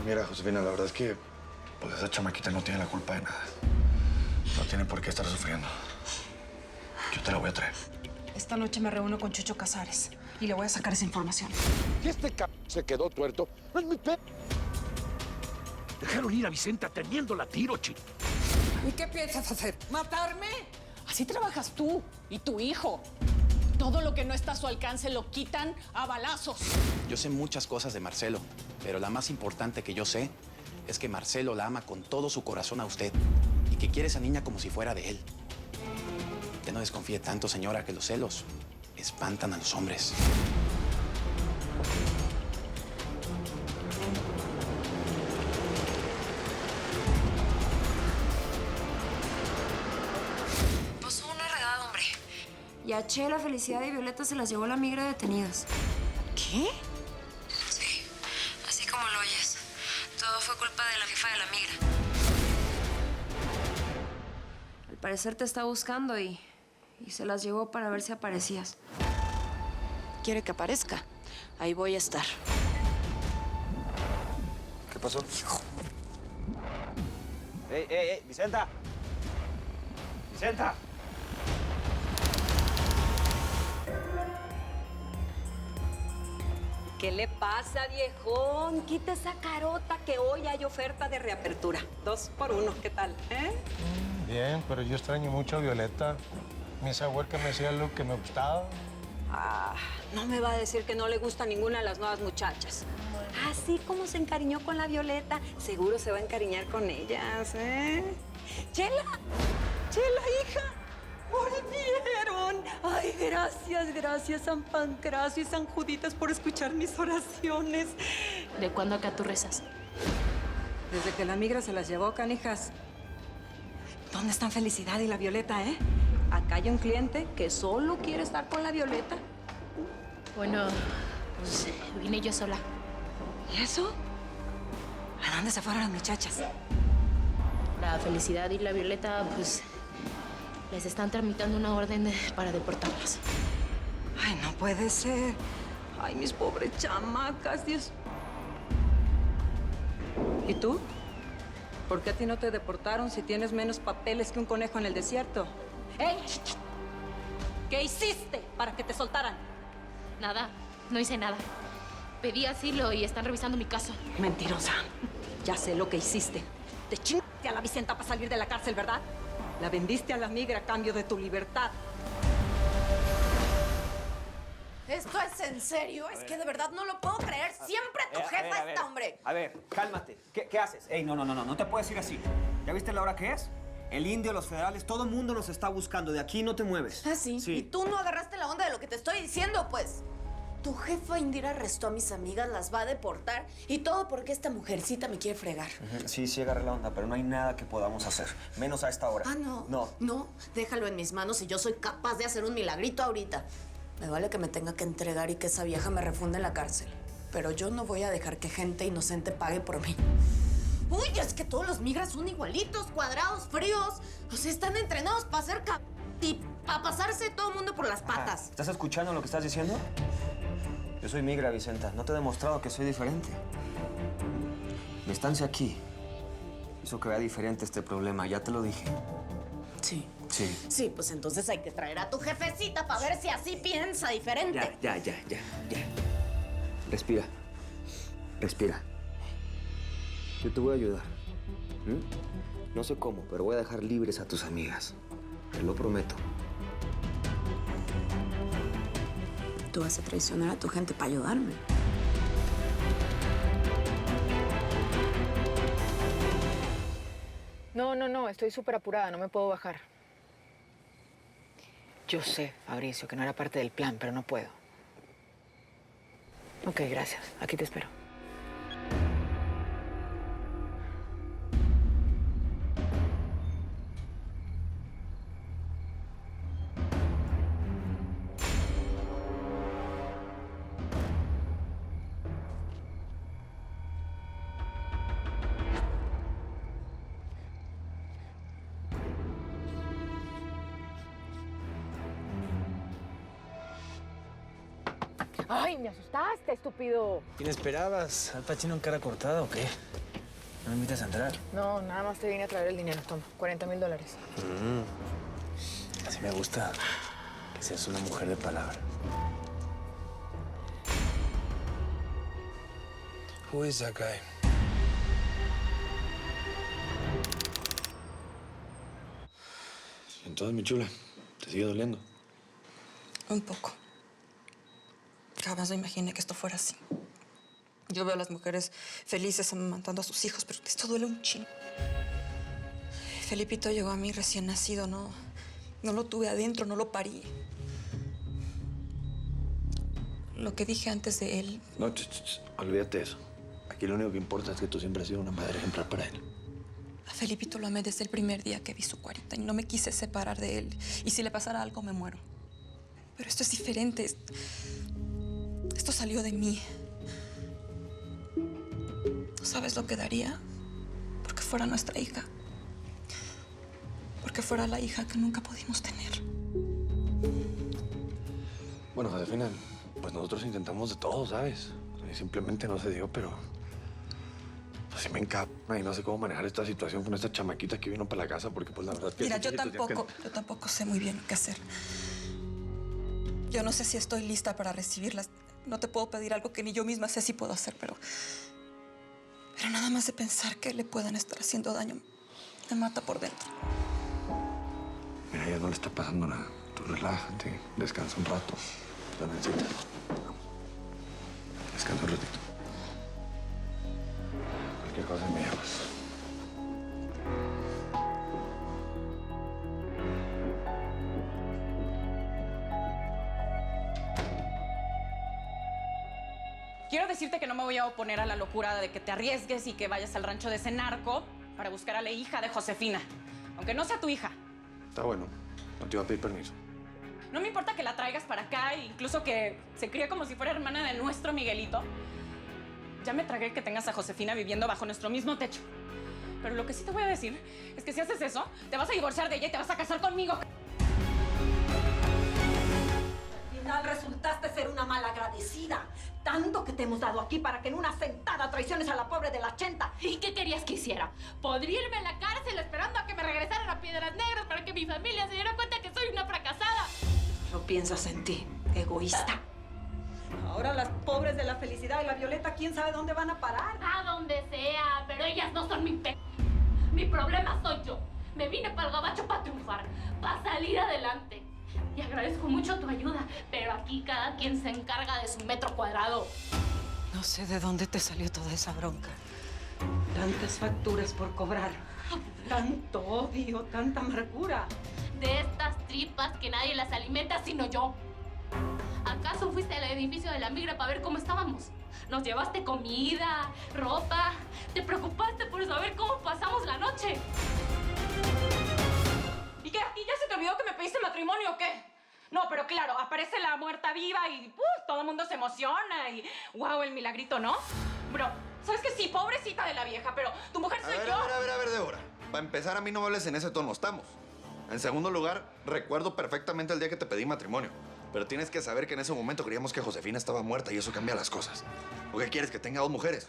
Mira, Josefina, la verdad es que pues esa chamaquita no tiene la culpa de nada. No tiene por qué estar sufriendo. Yo te la voy a traer. Esta noche me reúno con Chucho Casares y le voy a sacar esa información. Si este se quedó tuerto, no es mi pe... Dejaron ir a Vicenta teniéndola a tiro, chico. ¿Y qué piensas hacer? ¿Matarme? Así trabajas tú y tu hijo. Todo lo que no está a su alcance lo quitan a balazos. Yo sé muchas cosas de Marcelo, pero la más importante que yo sé es que Marcelo la ama con todo su corazón a usted y que quiere a esa niña como si fuera de él. Usted no desconfíe tanto, señora, que los celos espantan a los hombres. Pasó una redada, hombre. Y a Chela, Felicidad y Violeta se las llevó la migra detenidas. ¿Qué? Sí, así como lo oyes. Todo fue culpa de la jefa de la migra. Al parecer te está buscando y se las llevó para ver si aparecías. ¿Quiere que aparezca? Ahí voy a estar. ¿Qué pasó? ¡Ey! ¡Vicenta! ¡Vicenta! ¿Qué le pasa, viejón? Quita esa carota que hoy hay oferta de reapertura. 2 por 1, ¿qué tal? Bien, pero yo extraño mucho a Violeta. Mi esa huerca me hacía lo que me gustaba. Ah, no me va a decir que no le gusta ninguna de las nuevas muchachas. Así como se encariñó con la Violeta, seguro se va a encariñar con ellas, ¿eh? ¡Chela! ¡Chela, hija! ¡Volvieron! Ay, gracias, San Pancracio y San Juditas por escuchar mis oraciones. ¿De cuándo acá tú rezas? Desde que la migra se las llevó, canijas. ¿Dónde están Felicidad y la Violeta, Acá hay un cliente que solo quiere estar con la Violeta. Bueno, pues vine yo sola. ¿Y eso? ¿A dónde se fueron las muchachas? La Felicidad y la Violeta, pues, les están tramitando una orden para deportarlas. Ay, no puede ser. Ay, mis pobres chamacas, Dios. ¿Y tú? ¿Por qué a ti no te deportaron si tienes menos papeles que un conejo en el desierto? ¡Ey! ¿Qué hiciste para que te soltaran? Nada, no hice nada. Pedí asilo y están revisando mi caso. Mentirosa. Ya sé lo que hiciste. Te chingaste a la Vicenta para salir de la cárcel, ¿verdad? La vendiste a la migra a cambio de tu libertad. ¿Esto es en serio? Es que de verdad no lo puedo creer. Siempre tu jefa está, hombre. A ver, cálmate. ¿Qué haces? Ey, no te puedes ir así. ¿Ya viste la hora que es? El indio, los federales, todo el mundo nos está buscando. De aquí no te mueves. ¿Ah, sí? ¿Y tú no agarraste la onda de lo que te estoy diciendo, pues? Tu jefa Indira arrestó a mis amigas, las va a deportar y todo porque esta mujercita me quiere fregar. Sí, agarré la onda, pero no hay nada que podamos hacer. Menos a esta hora. Ah, no. No, déjalo en mis manos y yo soy capaz de hacer un milagrito ahorita. Me vale que me tenga que entregar y que esa vieja me refunda en la cárcel. Pero yo no voy a dejar que gente inocente pague por mí. Uy, es que todos los migras son igualitos, cuadrados, fríos. O sea, están entrenados para hacer y para pasarse todo el mundo por las patas. ¿Estás escuchando lo que estás diciendo? Yo soy migra, Vicenta. No te he demostrado que soy diferente. Mi estancia aquí hizo que vea diferente este problema. Ya te lo dije. Sí. Sí. Sí, pues entonces hay que traer a tu jefecita para ver si así piensa diferente. Ya. Respira. Yo te voy a ayudar. No sé cómo, pero voy a dejar libres a tus amigas. Te lo prometo. Tú vas a traicionar a tu gente para ayudarme. No, estoy súper apurada, no me puedo bajar. Yo sé, Fabricio, que no era parte del plan, pero no puedo. Ok, gracias. Aquí te espero. ¡Ay, me asustaste, estúpido! ¿Quién esperabas? ¿Al Pacino en cara cortada o qué? ¿No me invitas a entrar? No, nada más te vine a traer el dinero. Toma, $40,000. Así me gusta que seas una mujer de palabra. Who is that guy? Entonces, mi chula, ¿te sigue doliendo? Un poco. Jamás me imaginé que esto fuera así. Yo veo a las mujeres felices amamantando a sus hijos, pero esto duele un chingo. Felipito llegó a mí recién nacido, no lo tuve adentro, no lo parí. Lo que dije antes de él... No, olvídate de eso. Aquí lo único que importa es que tú siempre has sido una madre ejemplar para él. A Felipito lo amé desde el primer día que vi su carita y no me quise separar de él. Y si le pasara algo, me muero. Pero esto es diferente. Esto salió de mí. ¿No sabes lo que daría? Porque fuera nuestra hija. Porque fuera la hija que nunca pudimos tener. Bueno, Josefina, pues nosotros intentamos de todo, ¿sabes? Y simplemente no se dio, pero... Pues sí me encanta y no sé cómo manejar esta situación con esta chamaquita que vino para la casa, porque pues la verdad es que... Mira, yo tampoco sé muy bien qué hacer. Yo no sé si estoy lista para recibirlas. No te puedo pedir algo que ni yo misma sé si puedo hacer, pero nada más de pensar que le puedan estar haciendo daño me mata por dentro. Mira, a ella no le está pasando nada. Tú relájate, descansa un rato. La necesitas. Descansa un ratito. Cualquier cosa me llamas. Quiero decirte que no me voy a oponer a la locura de que te arriesgues y que vayas al rancho de ese narco para buscar a la hija de Josefina. Aunque no sea tu hija. Está bueno. No te iba a pedir permiso. No me importa que la traigas para acá e incluso que se críe como si fuera hermana de nuestro Miguelito. Ya me tragué que tengas a Josefina viviendo bajo nuestro mismo techo. Pero lo que sí te voy a decir es que si haces eso, te vas a divorciar de ella y te vas a casar conmigo. Al final resultaste ser una malagradecida. Tanto que te hemos dado aquí para que en una sentada traiciones a la pobre de la Chenta. ¿Y qué querías que hiciera? ¿Podría irme a la cárcel esperando a que me regresaran a Piedras Negras para que mi familia se diera cuenta que soy una fracasada? No piensas en ti, egoísta. Ahora las pobres de la Felicidad y la Violeta, ¿quién sabe dónde van a parar? A donde sea, pero ellas no son mi problema soy yo. Me vine para el gabacho para triunfar, para salir adelante. Y agradezco mucho tu ayuda, pero aquí cada quien se encarga de su metro cuadrado. No sé de dónde te salió toda esa bronca. Tantas facturas por cobrar. Tanto odio, tanta amargura. De estas tripas que nadie las alimenta sino yo. ¿Acaso fuiste al edificio de la migra para ver cómo estábamos? Nos llevaste comida, ropa. Te preocupaste por saber cómo pasamos la noche. ¿Y qué? ¿Y ya se te olvidó que me pediste matrimonio o qué? No, pero claro, aparece la muerta viva y todo el mundo se emociona y wow, el milagrito, ¿no? Bro, ¿sabes qué? Sí, pobrecita de la vieja, pero tu mujer soy yo. A ver, Débora. Para empezar, a mí no me hables en ese tono, estamos. En segundo lugar, recuerdo perfectamente el día que te pedí matrimonio. Pero tienes que saber que en ese momento creíamos que Josefina estaba muerta y eso cambia las cosas. ¿O qué quieres, que tenga 2 mujeres?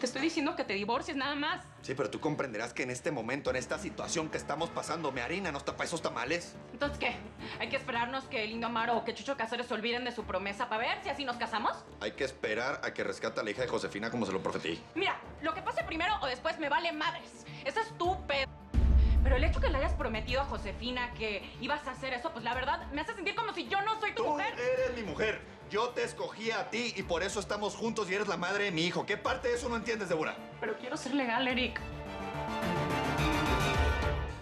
Te estoy diciendo que te divorcies nada más. Sí, pero tú comprenderás que en este momento, en esta situación que estamos pasando, mi harina nos tapa esos tamales. Entonces, ¿qué? ¿Hay que esperarnos que Lindo Amaro o que Chucho Cáceres se olviden de su promesa para ver si así nos casamos? Hay que esperar a que rescate a la hija de Josefina como se lo prometí. Mira, lo que pase primero o después me vale madres. Eso es tu pedo. Pero el hecho que le hayas prometido a Josefina que ibas a hacer eso, pues la verdad me hace sentir como si yo no soy tu mujer. Tú eres mi mujer. Yo te escogí a ti y por eso estamos juntos y eres la madre de mi hijo. ¿Qué parte de eso no entiendes, Débora? Pero quiero ser legal, Eric.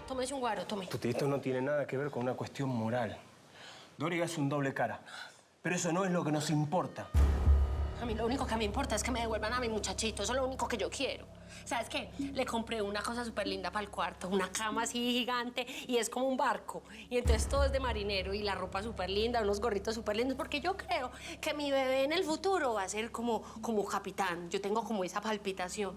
Tómese un guaro, tome. Esto no tiene nada que ver con una cuestión moral. Doriga es un doble cara. Pero eso no es lo que nos importa. A mí lo único que me importa es que me devuelvan a mi muchachito. Eso es lo único que yo quiero. ¿Sabes qué? Le compré una cosa súper linda para el cuarto. Una cama así gigante y es como un barco. Y entonces todo es de marinero y la ropa súper linda, unos gorritos súper lindos. Porque yo creo que mi bebé en el futuro va a ser como capitán. Yo tengo como esa palpitación.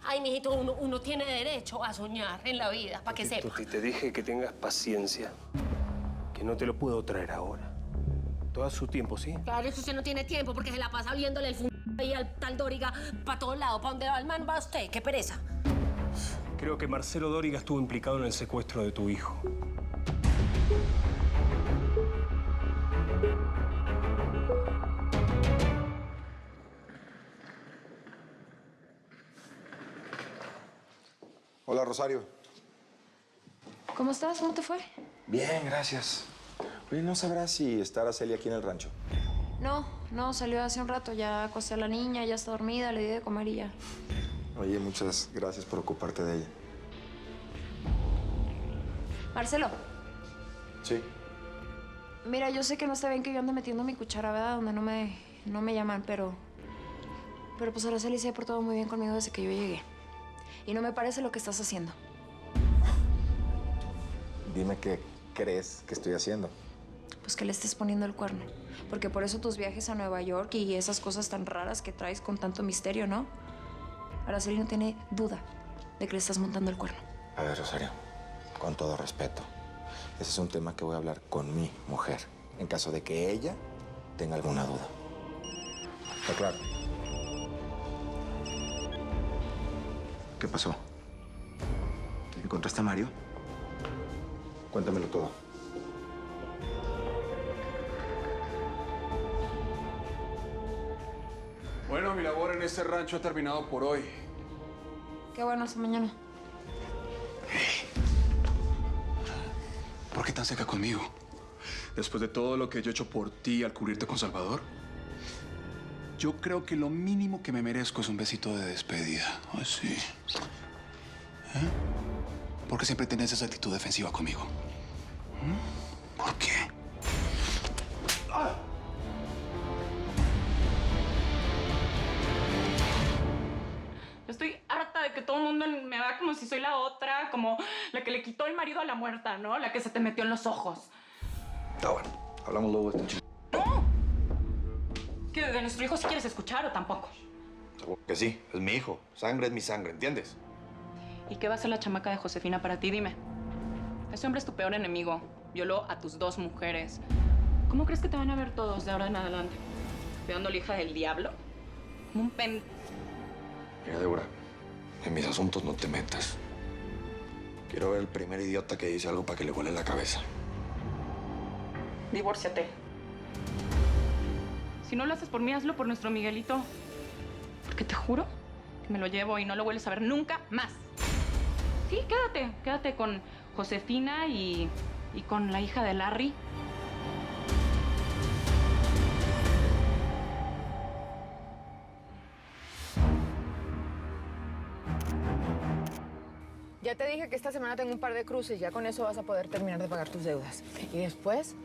Ay, mijito, uno tiene derecho a soñar en la vida, para que sepa. Tuti, te dije que tengas paciencia. Que no te lo puedo traer ahora. todo a su tiempo, ¿sí? Claro, eso usted no tiene tiempo porque se la pasa oliéndole el ahí al tal Dóriga para todos lados. ¿Para dónde va el man? Va usted. ¡Qué pereza! Creo que Marcelo Dóriga estuvo implicado en el secuestro de tu hijo. Hola, Rosario. ¿Cómo estás? ¿Cómo te fue? Bien, gracias. Oye, ¿no sabrás si está Araceli aquí en el rancho? No, salió hace un rato. Ya acosté a la niña, ya está dormida, le di de comer y ya. Oye, muchas gracias por ocuparte de ella. Marcelo, Sí. mira, yo sé que no está bien que yo ande metiendo mi cuchara, ¿verdad? Donde no me llaman, pero pues Araceli se ha portado muy bien conmigo desde que yo llegué. Y no me parece lo que estás haciendo. Dime qué crees que estoy haciendo. Pues que le estés poniendo el cuerno. Porque por eso tus viajes a Nueva York y esas cosas tan raras que traes con tanto misterio, ¿no? Araceli no tiene duda de que le estás montando el cuerno. A ver, Rosario, con todo respeto, ese es un tema que voy a hablar con mi mujer, en caso de que ella tenga alguna duda. ¿Está claro? ¿Qué pasó? ¿Encontraste a Mario? Cuéntamelo todo. Bueno, mi labor en este rancho ha terminado por hoy. Qué bueno, hasta mañana. ¿Por qué tan seca conmigo? Después de todo lo que yo he hecho por ti al cubrirte con Salvador, yo creo que lo mínimo que me merezco es un besito de despedida. Así. ¿Por qué siempre tienes esa actitud defensiva conmigo? ¿Por qué? ¡Ah! Yo estoy harta de que todo el mundo me vea como si soy la otra, como la que le quitó el marido a la muerta, ¿no? La que se te metió en los ojos. Está bueno. Hablamos luego de este chico. ¿Que de nuestro hijo sí quieres escuchar o tampoco? Seguro que sí. Es mi hijo. Sangre es mi sangre, ¿entiendes? ¿Y qué va a ser la chamaca de Josefina para ti? Dime. Ese hombre es tu peor enemigo. Violó a tus 2 mujeres. ¿Cómo crees que te van a ver todos de ahora en adelante? ¿Cuidando a la hija del diablo? Como un pen... Mira, Débora, en mis asuntos no te metas. Quiero ver el primer idiota que dice algo para que le vuele la cabeza. Divórciate. Si no lo haces por mí, hazlo por nuestro Miguelito. Porque te juro que me lo llevo y no lo vuelves a ver nunca más. Sí, quédate con Josefina y con la hija de Larry. Ya te dije que esta semana tengo un par de cruces. Ya con eso vas a poder terminar de pagar tus deudas. Y después,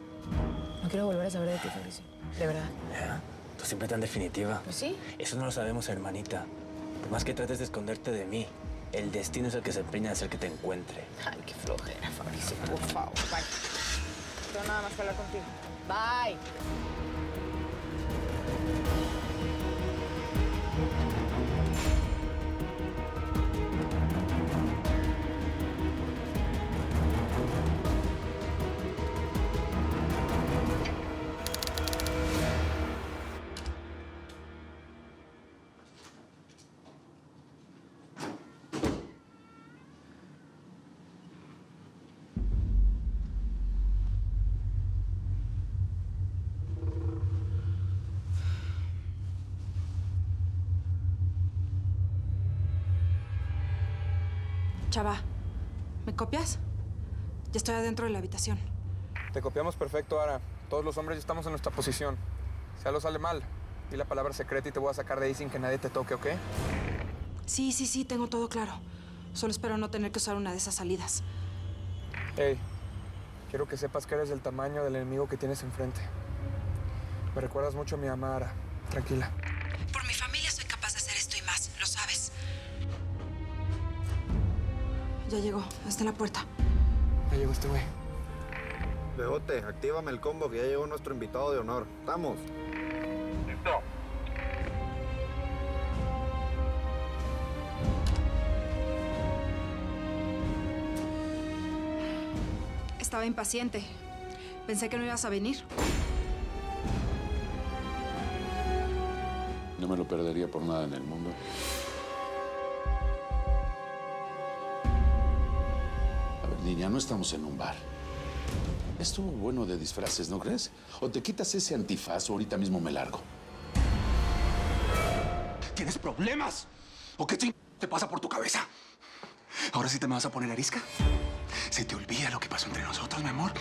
no quiero volver a saber de ti, Fabricio. De verdad. Ya, tú siempre tan definitiva. Pues sí. Eso no lo sabemos, hermanita. Por más que trates de esconderte de mí, el destino es el que se empeña de hacer que te encuentre. Ay, qué flojera, Fabricio. Por favor, bye. Tengo nada más que hablar contigo. Bye. Chava, ¿me copias? Ya estoy adentro de la habitación. Te copiamos perfecto, Ara. Todos los hombres ya estamos en nuestra posición. Si algo sale mal, di la palabra secreta y te voy a sacar de ahí sin que nadie te toque, ¿ok? Sí, tengo todo claro. Solo espero no tener que usar una de esas salidas. Hey, quiero que sepas que eres del tamaño del enemigo que tienes enfrente. Me recuerdas mucho a mi mamá, Ara. Tranquila. Por mi familia soy capaz de hacer esto y más, lo sabes. Ya llegó, está en la puerta. Ya llegó este güey. Bebote, actívame el combo que ya llegó nuestro invitado de honor. ¡Estamos! Listo. Estaba impaciente. Pensé que no ibas a venir. No me lo perdería por nada en el mundo. A ver, niña, no estamos en un bar. Estuvo bueno de disfraces, ¿no crees? O te quitas ese antifaz o ahorita mismo me largo. ¿Tienes problemas? ¿O qué te pasa por tu cabeza? ¿Ahora sí te me vas a poner arisca? ¿Se te olvida lo que pasó entre nosotros, mi amor?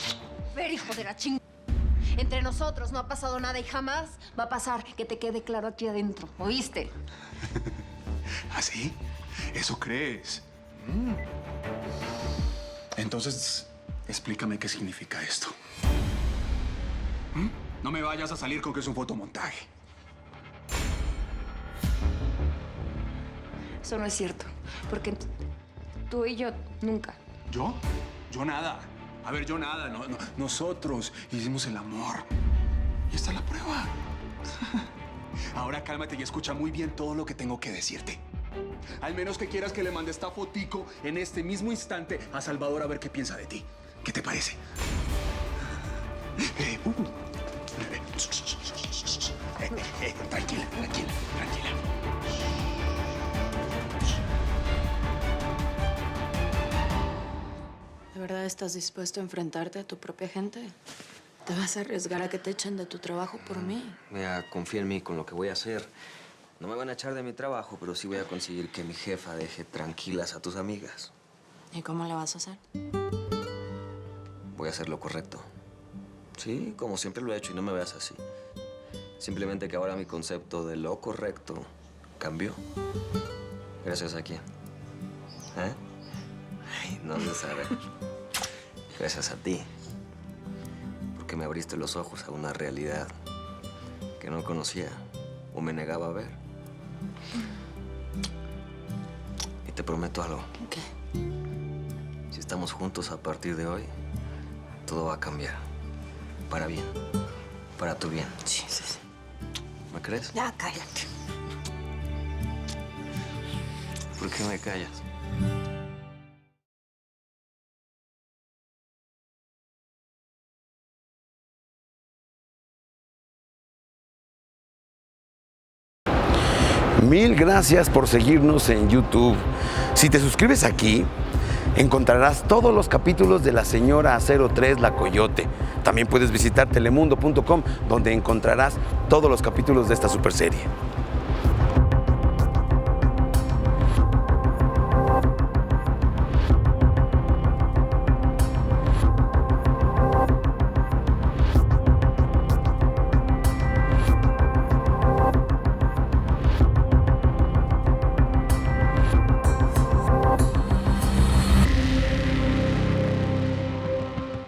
Ver, hijo de la ching... Entre nosotros no ha pasado nada y jamás va a pasar, que te quede claro aquí adentro, ¿oíste? ¿Así? ¿Eso crees? Entonces, explícame qué significa esto. No me vayas a salir con que es un fotomontaje. Eso no es cierto, porque tú y yo nunca. ¿Yo? Yo nada. A ver, yo nada. No, nosotros hicimos el amor. Y esta es la prueba. Ahora cálmate y escucha muy bien todo lo que tengo que decirte. Al menos que quieras que le mande esta fotico en este mismo instante a Salvador a ver qué piensa de ti. ¿Qué te parece? Tranquila, tranquila, tranquila. ¿De verdad estás dispuesto a enfrentarte a tu propia gente? ¿Te vas a arriesgar a que te echen de tu trabajo por mí? Mira, confía en mí con lo que voy a hacer. No me van a echar de mi trabajo, pero sí voy a conseguir que mi jefa deje tranquilas a tus amigas. ¿Y cómo le vas a hacer? Voy a hacer lo correcto. Sí, como siempre lo he hecho y no me veas así. Simplemente que ahora mi concepto de lo correcto cambió. ¿Gracias a quién? ¿Eh? Ay, no de saber. Gracias a ti. Porque me abriste los ojos a una realidad que no conocía o me negaba a ver. Y te prometo algo. ¿Qué? Si estamos juntos a partir de hoy, todo va a cambiar. Para bien. Para tu bien. Sí, sí, sí. ¿Me crees? Ya, cállate. ¿Por qué me callas? Mil gracias por seguirnos en YouTube. Si te suscribes aquí, encontrarás todos los capítulos de La Señora 03 La Coyote. También puedes visitar telemundo.com, donde encontrarás todos los capítulos de esta superserie.